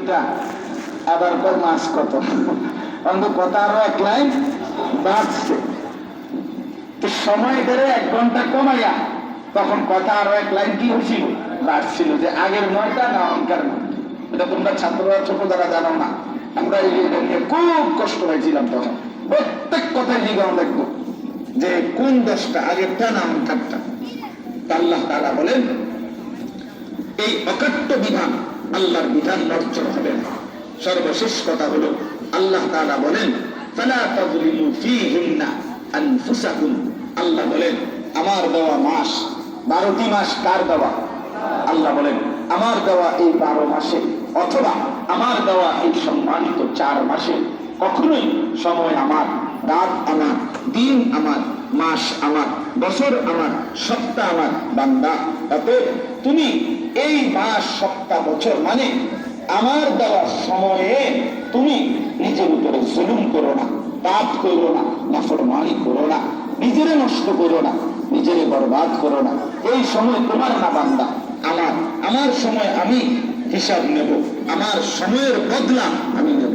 দুইটা, আবার পর মাস কত, অন্তত কথা আরো এক লাইন বাড়ছে। তো সময় ধরে 1 ঘন্টা কমাইয়া তখন কথা আরো এক লাইন কি হয়েছিল, বাড়ছিল, যে আগের 9টা না অঙ্কার 9। এটা তোমরা ছাত্ররা ছোট যারা জানো না, আমরা এই নিয়ে খুব কষ্ট হয়েছিলাম তখন। প্রত্যেক কথায় লিগাও দেখবো যে কোন 10টা আগেরটা না অঙ্কারটা। আল্লাহ তাআলা বলেন এই অকাট্য বিধান, আল্লাহর বিধান নড়চড় হবে না। সর্বশেষ কথা হলো আল্লাহ তাআলা বলেন ফালা তাযলিমু ফীহিন্না আনফুসাকুম। আল্লাহ বলেন আমার দেওয়া মাস 12টি মাস কার দেওয়া? আল্লাহ বলেন আমার দেওয়া এই 12 মাসে অথবা আমার দেওয়া এই সম্মানিত 4 মাসে কখনোই সময় আমার, রাত আমার, দিন আমার, মাস আমার, বছর আমার, সপ্তাহ আমার। বান্দা, অতএব তুমি এই মাস, সপ্তাহ, বছর মানে আমার দেওয়া সময়ে তুমি নিজের উপরে জুলুম করো না, পাপ করো না, নাফরমানি করো না, নিজেরে নষ্ট করো না, নিজেরে বরবাদ করো না। এই সময় তোমার না বান্দা, আমার। আমার সময় আমি হিসাব নেব, আমার সময়ের বদলা আমি নেব।